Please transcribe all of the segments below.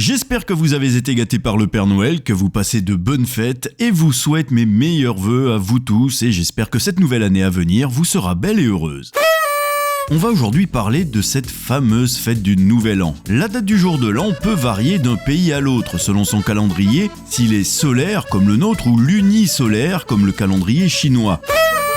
J'espère que vous avez été gâtés par le Père Noël, que vous passez de bonnes fêtes et vous souhaite mes meilleurs vœux à vous tous et j'espère que cette nouvelle année à venir vous sera belle et heureuse. On va aujourd'hui parler de cette fameuse fête du Nouvel An. La date du jour de l'an peut varier d'un pays à l'autre selon son calendrier, s'il est solaire comme le nôtre ou lunisolaire comme le calendrier chinois.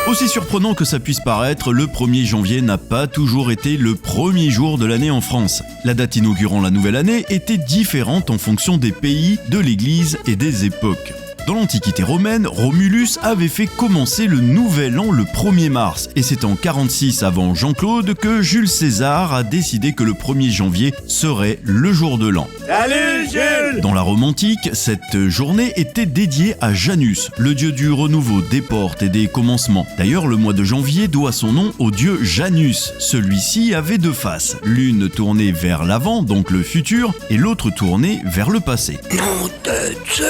Aussi surprenant que ça puisse paraître, le 1er janvier n'a pas toujours été le premier jour de l'année en France. La date inaugurant la nouvelle année était différente en fonction des pays, de l'église et des époques. Dans l'Antiquité romaine, Romulus avait fait commencer le Nouvel An le 1er mars, et c'est en 46 avant Jean-Claude que Jules César a décidé que le 1er janvier serait le jour de l'an. Salut Jules! Dans la Rome antique, cette journée était dédiée à Janus, le dieu du renouveau, des portes et des commencements. D'ailleurs, le mois de janvier doit son nom au dieu Janus. Celui-ci avait deux faces, l'une tournée vers l'avant, donc le futur, et l'autre tournée vers le passé. Nom de Dieu!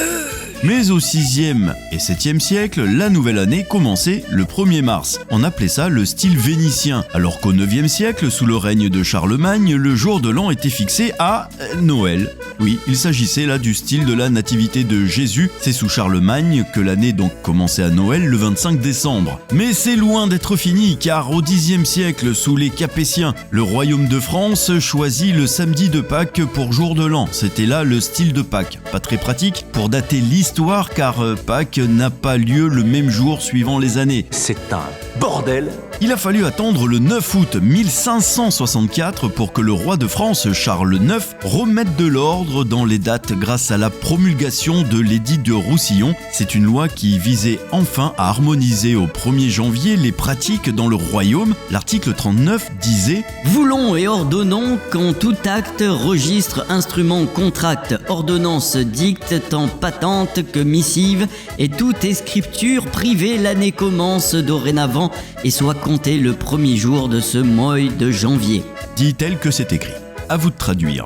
Mais au 6e et 7e siècle, la nouvelle année commençait le 1er mars. On appelait ça le style vénitien, alors qu'au 9e siècle, sous le règne de Charlemagne, le jour de l'an était fixé à Noël. Oui, il s'agissait là du style de la nativité de Jésus. C'est sous Charlemagne que l'année donc commençait à Noël le 25 décembre. Mais c'est loin d'être fini, car au 10e siècle, sous les Capétiens, le royaume de France choisit le samedi de Pâques pour jour de l'an. C'était là le style de Pâques. Pas très pratique pour dater l'histoire, car Pâques n'a pas lieu le même jour suivant les années. C'est un bordel! Il a fallu attendre le 9 août 1564 pour que le roi de France, Charles IX, remette de l'ordre dans les dates grâce à la promulgation de l'édit de Roussillon. C'est une loi qui visait enfin à harmoniser au 1er janvier les pratiques dans le royaume. L'article 39 disait « Voulons et ordonnons qu'en tout acte, registre, instrument, contracte, ordonnance, dicte, tant patente que missive, et toute escripture privée l'année commence dorénavant et soit compté le 1er jour de ce mois de janvier. » dit tel que c'est écrit. À vous de traduire.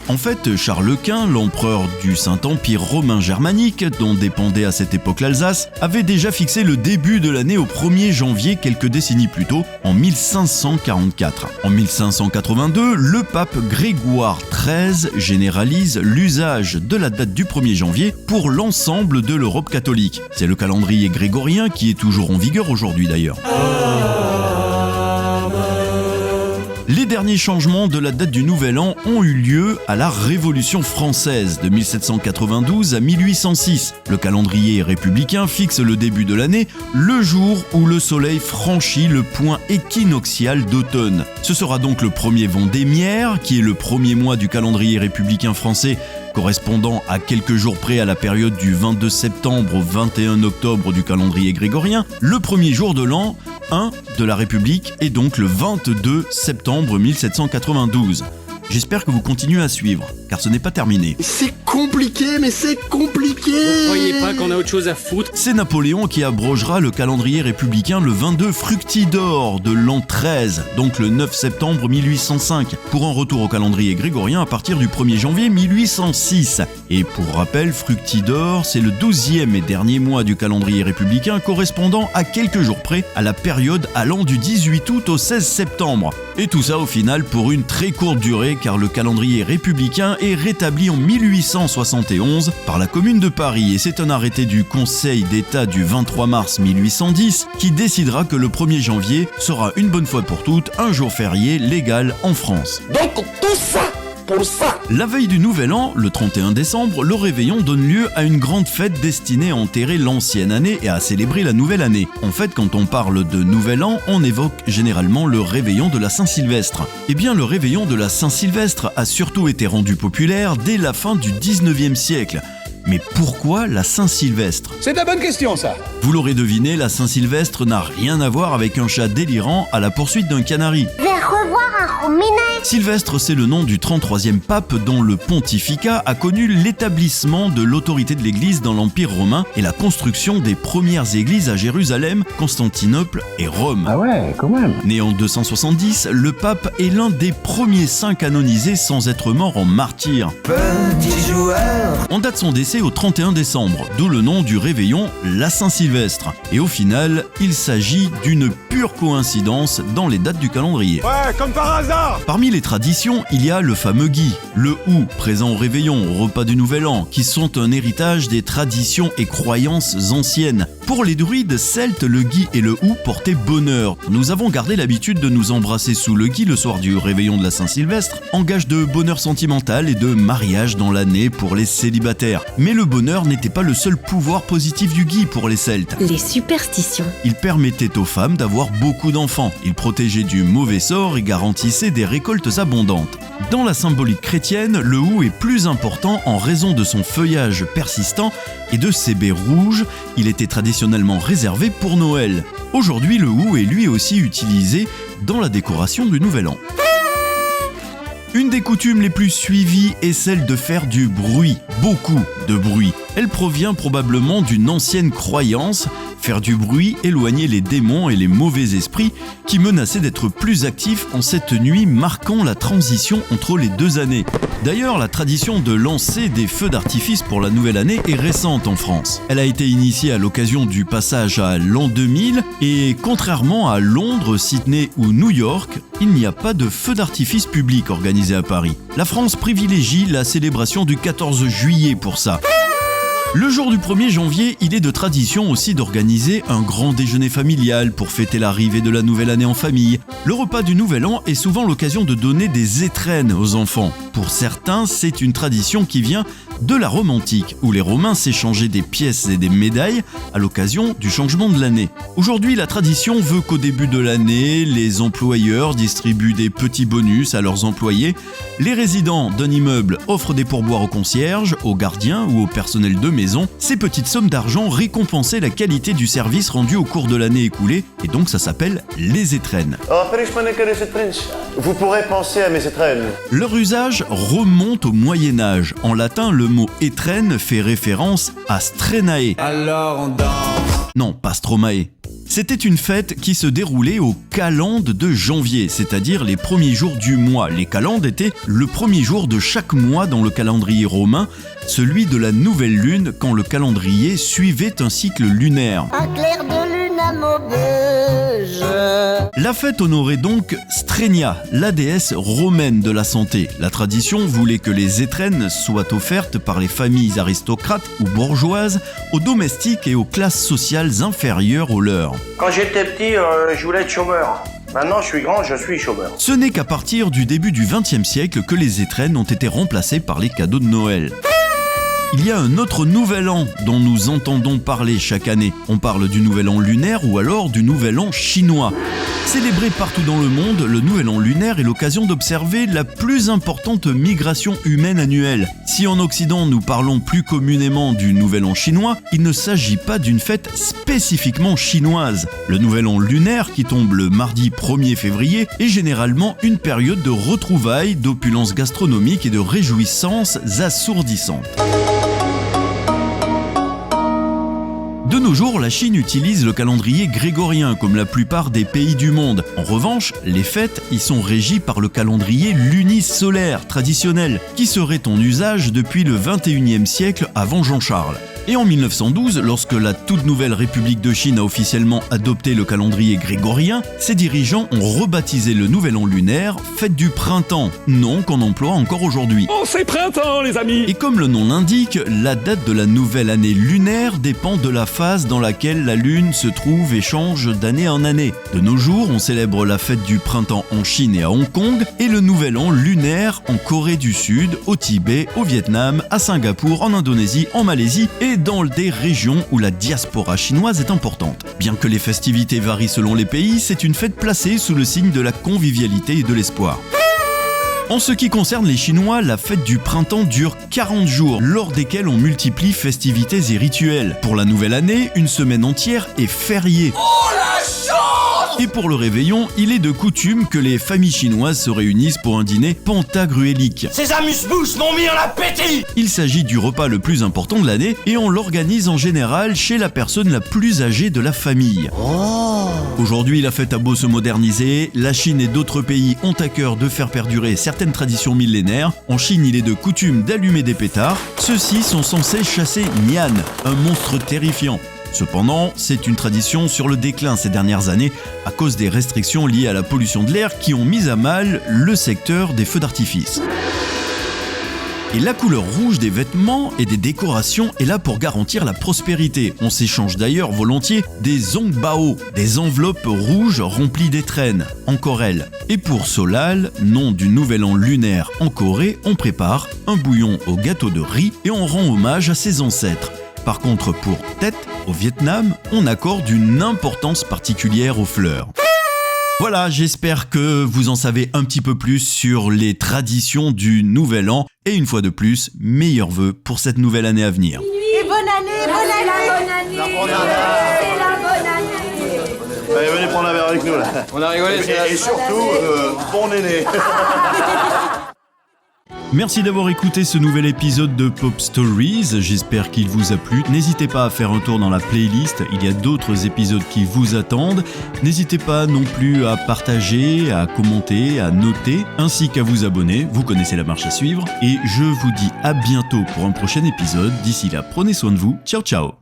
En fait, Charles Quint, l'empereur du Saint-Empire romain germanique, dont dépendait à cette époque l'Alsace, avait déjà fixé le début de l'année au 1er janvier quelques décennies plus tôt, en 1544. En 1582, le pape Grégoire XIII généralise l'usage de la date du 1er janvier pour l'ensemble de l'Europe catholique. C'est le calendrier grégorien qui est toujours en vigueur aujourd'hui d'ailleurs. Les derniers changements de la date du Nouvel An ont eu lieu à la Révolution française de 1792 à 1806. Le calendrier républicain fixe le début de l'année, le jour où le soleil franchit le point équinoxial d'automne. Ce sera donc le premier vendémiaire, qui est le premier mois du calendrier républicain français, correspondant à quelques jours près à la période du 22 septembre au 21 octobre du calendrier grégorien. Le premier jour de l'an 1 de la République est donc le 22 septembre 1792. J'espère que vous continuez à suivre, car ce n'est pas terminé. C'est compliqué, mais c'est compliqué! Vous croyez pas qu'on a autre chose à foutre? C'est Napoléon qui abrogera le calendrier républicain le 22 Fructidor de l'an 13, donc le 9 septembre 1805, pour un retour au calendrier grégorien à partir du 1er janvier 1806. Et pour rappel, Fructidor, c'est le 12e et dernier mois du calendrier républicain, correspondant à quelques jours près à la période allant du 18 août au 16 septembre. Et tout ça au final pour une très courte durée, car le calendrier républicain est rétabli en 1871 par la Commune de Paris et c'est un arrêté du Conseil d'État du 23 mars 1810 qui décidera que le 1er janvier sera une bonne fois pour toutes un jour férié légal en France. Donc tout ça pour ça! La veille du Nouvel An, le 31 décembre, le réveillon donne lieu à une grande fête destinée à enterrer l'ancienne année et à célébrer la nouvelle année. En fait, quand on parle de Nouvel An, on évoque généralement le réveillon de la Saint-Sylvestre. Eh bien, le réveillon de la Saint-Sylvestre a surtout été rendu populaire dès la fin du 19e siècle. Mais pourquoi la Saint-Sylvestre ? C'est de la bonne question, ça. Vous l'aurez deviné, la Saint-Sylvestre n'a rien à voir avec un chat délirant à la poursuite d'un canari. Je vais revoir un rominet. Sylvestre, c'est le nom du 33e pape dont le pontificat a connu l'établissement de l'autorité de l'Église dans l'Empire romain et la construction des premières églises à Jérusalem, Constantinople et Rome. Ah ouais, quand même. Né en 270, le pape est l'un des premiers saints canonisés sans être mort en martyr. Petit joueur! On date son décès au 31 décembre, d'où le nom du réveillon, la Saint-Sylvestre. Et au final, il s'agit d'une pure coïncidence dans les dates du calendrier. Ouais, comme par hasard. Parmi les traditions, il y a le fameux gui, le hou, présent au réveillon, au repas du Nouvel An, qui sont un héritage des traditions et croyances anciennes. Pour les druides celtes, le gui et le hou portaient bonheur. Nous avons gardé l'habitude de nous embrasser sous le gui le soir du réveillon de la Saint-Sylvestre, en gage de bonheur sentimental et de mariage dans l'année pour les célibataires. Mais le bonheur n'était pas le seul pouvoir positif du gui pour les celtes. Les superstitions. Il permettait aux femmes d'avoir beaucoup d'enfants. Il protégeait du mauvais sort et garantissait des récoltes abondantes. Dans la symbolique chrétienne, le hou est plus important en raison de son feuillage persistant et de ses baies rouges. Il était traditionnellement réservé pour Noël. Aujourd'hui, le hou est lui aussi utilisé dans la décoration du Nouvel An. Une des coutumes les plus suivies est celle de faire du bruit, beaucoup de bruit. Elle provient probablement d'une ancienne croyance. Faire du bruit éloignait les démons et les mauvais esprits qui menaçaient d'être plus actifs en cette nuit marquant la transition entre les deux années. D'ailleurs, la tradition de lancer des feux d'artifice pour la nouvelle année est récente en France. Elle a été initiée à l'occasion du passage à l'an 2000 et contrairement à Londres, Sydney ou New York, il n'y a pas de feux d'artifice public organisés à Paris. La France privilégie la célébration du 14 juillet pour ça. Le jour du 1er janvier, il est de tradition aussi d'organiser un grand déjeuner familial pour fêter l'arrivée de la nouvelle année en famille. Le repas du Nouvel An est souvent l'occasion de donner des étrennes aux enfants. Pour certains, c'est une tradition qui vient de la Rome antique, où les Romains s'échangeaient des pièces et des médailles à l'occasion du changement de l'année. Aujourd'hui, la tradition veut qu'au début de l'année, les employeurs distribuent des petits bonus à leurs employés. Les résidents d'un immeuble offrent des pourboires aux concierges, aux gardiens ou au personnel de maison. Ces petites sommes d'argent récompensaient la qualité du service rendu au cours de l'année écoulée, et donc ça s'appelle les étrennes. Vous pourrez penser à mes étrennes. Leur usage remonte au Moyen-Âge. En latin, le mot étrenne fait référence à strenae. Alors on danse. Non, pas stromae. C'était une fête qui se déroulait au calende de janvier, c'est-à-dire les premiers jours du mois. Les calendes étaient le premier jour de chaque mois dans le calendrier romain, celui de la nouvelle lune quand le calendrier suivait un cycle lunaire. Un clair de lune à Maubeuge. La fête honorait donc Strenia, la déesse romaine de la santé. La tradition voulait que les étrennes soient offertes par les familles aristocrates ou bourgeoises aux domestiques et aux classes sociales inférieures aux leurs. Quand j'étais petit, je voulais être chômeur. Maintenant, je suis grand, je suis chômeur. Ce n'est qu'à partir du début du XXe siècle que les étrennes ont été remplacées par les cadeaux de Noël. Il y a un autre nouvel an dont nous entendons parler chaque année. On parle du nouvel an lunaire ou alors du nouvel an chinois. Célébré partout dans le monde, le nouvel an lunaire est l'occasion d'observer la plus importante migration humaine annuelle. Si en Occident nous parlons plus communément du nouvel an chinois, il ne s'agit pas d'une fête spécifiquement chinoise. Le nouvel an lunaire, qui tombe le mardi 1er février, est généralement une période de retrouvailles, d'opulence gastronomique et de réjouissances assourdissantes. De nos jours, la Chine utilise le calendrier grégorien comme la plupart des pays du monde. En revanche, les fêtes y sont régies par le calendrier lunisolaire traditionnel, qui serait en usage depuis le 21e siècle avant Jean-Charles. Et en 1912, lorsque la toute nouvelle République de Chine a officiellement adopté le calendrier grégorien, ses dirigeants ont rebaptisé le nouvel an lunaire fête du printemps, nom qu'on emploie encore aujourd'hui. Oh, c'est printemps, les amis! Et comme le nom l'indique, la date de la nouvelle année lunaire dépend de la phase dans laquelle la lune se trouve et change d'année en année. De nos jours, on célèbre la fête du printemps en Chine et à Hong Kong, et le nouvel an lunaire en Corée du Sud, au Tibet, au Vietnam, à Singapour, en Indonésie, en Malaisie et dans des régions où la diaspora chinoise est importante. Bien que les festivités varient selon les pays, c'est une fête placée sous le signe de la convivialité et de l'espoir. En ce qui concerne les Chinois, la fête du printemps dure 40 jours, lors desquels on multiplie festivités et rituels. Pour la nouvelle année, une semaine entière est fériée. Oh la chance! Et pour le réveillon, il est de coutume que les familles chinoises se réunissent pour un dîner pentagruélique. Ces amuse-bouches m'ont mis en appétit! Il s'agit du repas le plus important de l'année et on l'organise en général chez la personne la plus âgée de la famille. Aujourd'hui, la fête a beau se moderniser, la Chine et d'autres pays ont à cœur de faire perdurer certaines traditions millénaires. En Chine, il est de coutume d'allumer des pétards. Ceux-ci sont censés chasser Nian, un monstre terrifiant. Cependant, c'est une tradition sur le déclin ces dernières années à cause des restrictions liées à la pollution de l'air qui ont mis à mal le secteur des feux d'artifice. Et la couleur rouge des vêtements et des décorations est là pour garantir la prospérité. On s'échange d'ailleurs volontiers des zongbao, des enveloppes rouges remplies d'étrennes, en corelle. Et pour Solal, nom du nouvel an lunaire en Corée, on prépare un bouillon au gâteau de riz et on rend hommage à ses ancêtres. Par contre, pour Tet, au Vietnam, on accorde une importance particulière aux fleurs. Voilà, j'espère que vous en savez un petit peu plus sur les traditions du Nouvel An. Et une fois de plus, meilleurs vœux pour cette nouvelle année à venir. Et bonne année, bonne année, bonne année. C'est la bonne année. Allez, venez prendre un verre avec nous là. On a rigolé, Et surtout, bon aîné. Merci d'avoir écouté ce nouvel épisode de Pop Stories, j'espère qu'il vous a plu. N'hésitez pas à faire un tour dans la playlist, il y a d'autres épisodes qui vous attendent. N'hésitez pas non plus à partager, à commenter, à noter, ainsi qu'à vous abonner, vous connaissez la marche à suivre. Et je vous dis à bientôt pour un prochain épisode, d'ici là prenez soin de vous, ciao ciao.